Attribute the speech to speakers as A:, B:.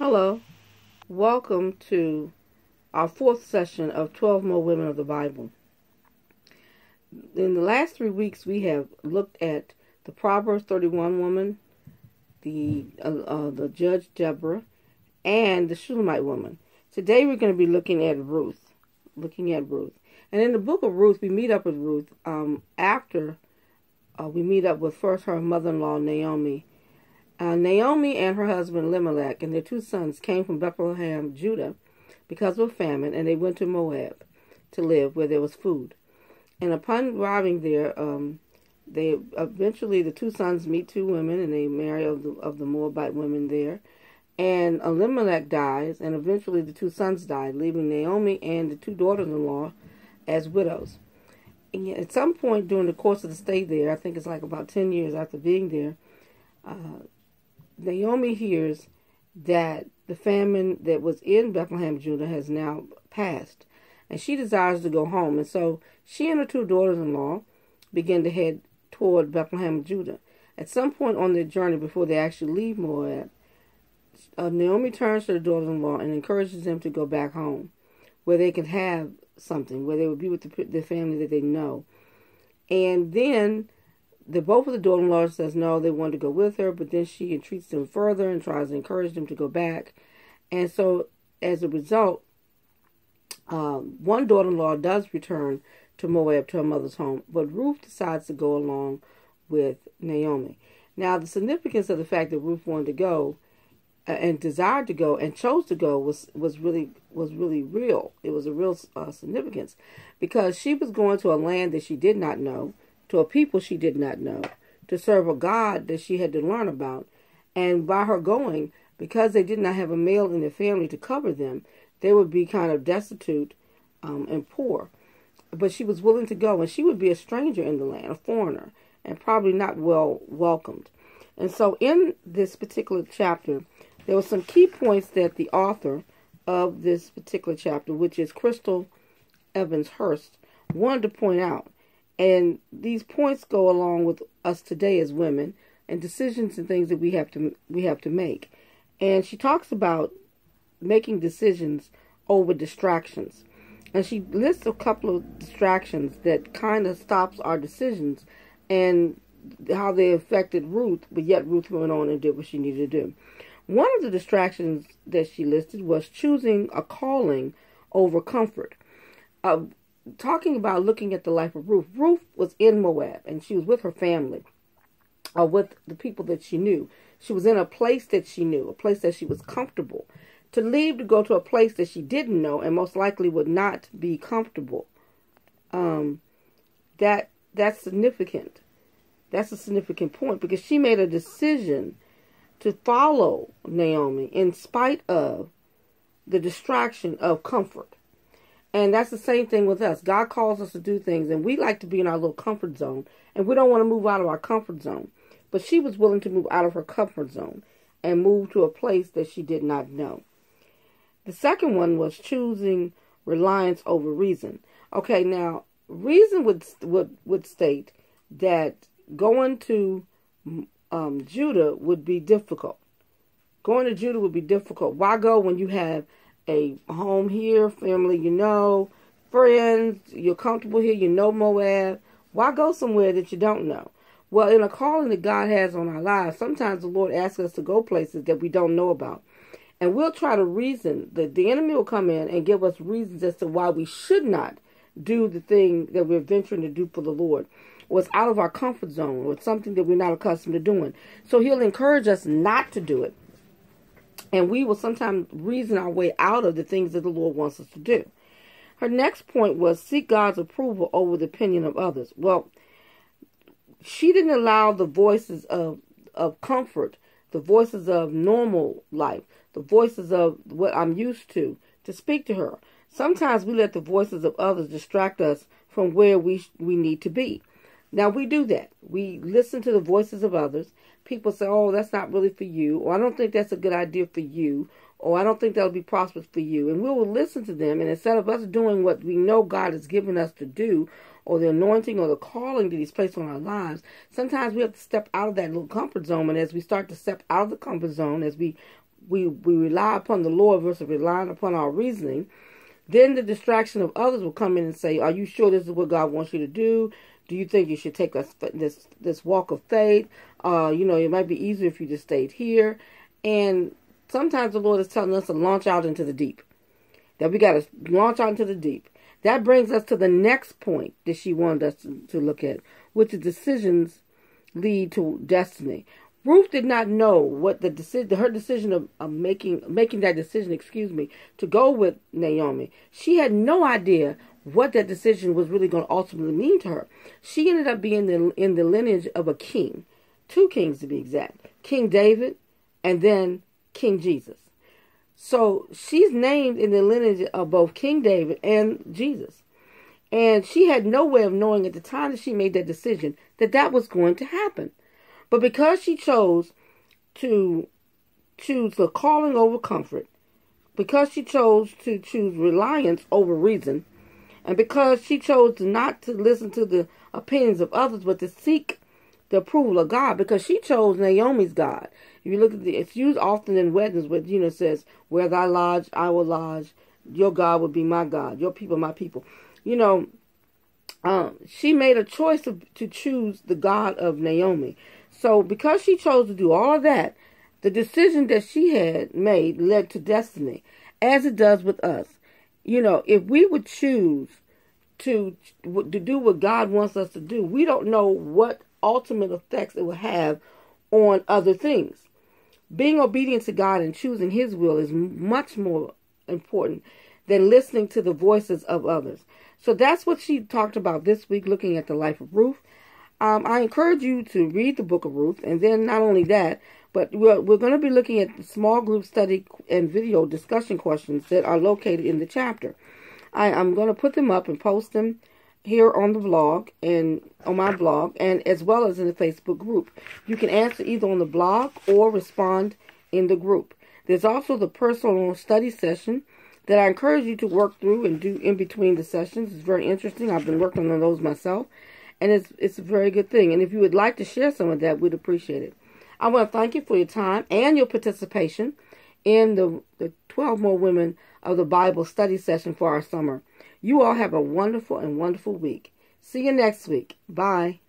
A: Hello, welcome to our fourth session of 12 More Women of the Bible. In the last 3 weeks, we have looked at the Proverbs 31 woman, the Judge Deborah, and the Shulamite woman. Today, we're going to be looking at Ruth. And in the book of Ruth, we meet up with Ruth after we meet up with first her mother-in-law, Naomi. Naomi and her husband Elimelech and their 2 sons came from Bethlehem, Judah, because of a famine, and they went to Moab to live where there was food. And upon arriving there, they eventually the 2 sons meet 2 women, and they marry of the Moabite women there. And Elimelech dies, and eventually the 2 sons died, leaving Naomi and the 2 daughters-in-law as widows. And at some point during the course of the stay there, I think it's like about 10 years after being there, Naomi hears that the famine that was in Bethlehem, Judah, has now passed, and she desires to go home. And so she and her 2 daughters-in-law begin to head toward Bethlehem, Judah. At some point on their journey, before they actually leave Moab, Naomi turns to the daughters-in-law and encourages them to go back home, where they can have something, where they would be with the family that they know. And then both of the daughters-in-law says no, they want to go with her, but then she entreats them further and tries to encourage them to go back. And so, as a result, one daughter-in-law does return to Moab, to her mother's home, but Ruth decides to go along with Naomi. Now, the significance of the fact that Ruth wanted to go and desired to go and chose to go was really real. It was a real significance, because she was going to a land that she did not know, to a people she did not know, to serve a God that she had to learn about. And by her going, because they did not have a male in their family to cover them, they would be kind of destitute and poor. But she was willing to go, and she would be a stranger in the land, a foreigner, and probably not well welcomed. And so in this particular chapter, there were some key points that the author of this particular chapter, which is Crystal Evans Hurst, wanted to point out. And these points go along with us today as women and decisions and things that we have to make. And she talks about making decisions over distractions. And she lists a couple of distractions that kind of stops our decisions and how they affected Ruth, but yet Ruth went on and did what she needed to do. One of the distractions that she listed was choosing a calling over comfort. Talking about looking at the life of Ruth. Ruth was in Moab, and she was with her family, with the people that she knew. She was in a place that she knew, a place that she was comfortable. To leave to go to a place that she didn't know and most likely would not be comfortable, that's significant. That's a significant point, because she made a decision to follow Naomi in spite of the distraction of comfort. And that's the same thing with us. God calls us to do things, and we like to be in our little comfort zone, and we don't want to move out of our comfort zone. But she was willing to move out of her comfort zone and move to a place that she did not know. The second one was choosing reliance over reason. Okay, now, reason would state that going to Judah would be difficult. Going to Judah would be difficult. Why go when you have a home here, family you know, friends, you're comfortable here, you know Moab? Why go somewhere that you don't know? Well, in a calling that God has on our lives, sometimes the Lord asks us to go places that we don't know about. And we'll try to reason. The enemy will come in and give us reasons as to why we should not do the thing that we're venturing to do for the Lord. Or it's out of our comfort zone, or it's something that we're not accustomed to doing. So he'll encourage us not to do it. And we will sometimes reason our way out of the things that the Lord wants us to do. Her next point was seek God's approval over the opinion of others. Well, she didn't allow the voices of comfort, the voices of normal life, the voices of what I'm used to speak to her. Sometimes we let the voices of others distract us from where we need to be. Now, we do that. We listen to the voices of others. People say, oh, that's not really for you, or I don't think that's a good idea for you, or I don't think that'll be prosperous for you. And we will listen to them, and instead of us doing what we know God has given us to do, or the anointing or the calling that he's placed on our lives, sometimes we have to step out of that little comfort zone. And as we start to step out of the comfort zone, as we we rely upon the Lord versus relying upon our reasoning, then the distraction of others will come in and say, are you sure this is what God wants you to do? Do you think you should take this walk of faith? It might be easier if you just stayed here. And sometimes the Lord is telling us to launch out into the deep. That we got to launch out into the deep. That brings us to the next point that she wanted us to look at, which is decisions lead to destiny. Ruth did not know what her decision of making that decision, to go with Naomi. She had no idea what that decision was really going to ultimately mean to her. She ended up being in the lineage of a king, 2 kings to be exact, King David and then King Jesus. So she's named in the lineage of both King David and Jesus. And she had no way of knowing at the time that she made that decision that was going to happen. But because she chose to choose the calling over comfort, because she chose to choose reliance over reason, and because she chose not to listen to the opinions of others, but to seek the approval of God, because she chose Naomi's God. If you look at it's used often in weddings where, it says, where thy lodge, I will lodge. Your God will be my God. Your people, my people. She made a choice to choose the God of Naomi. So because she chose to do all of that, the decision that she had made led to destiny, as it does with us. If we would choose to do what God wants us to do, we don't know what ultimate effects it will have on other things. Being obedient to God and choosing His will is much more important than listening to the voices of others. So that's what she talked about this week, looking at the life of Ruth. I encourage you to read the book of Ruth, and then not only that, but we're going to be looking at the small group study and video discussion questions that are located in the chapter. I'm going to put them up and post them here on the blog and on my blog, and as well as in the Facebook group. You can answer either on the blog or respond in the group. There's also the personal study session that I encourage you to work through and do in between the sessions. It's very interesting. I've been working on those myself, and it's a very good thing. And if you would like to share some of that, we'd appreciate it. I want to thank you for your time and your participation in the 12 More Women of the Bible study session for our summer. You all have a wonderful and wonderful week. See you next week. Bye.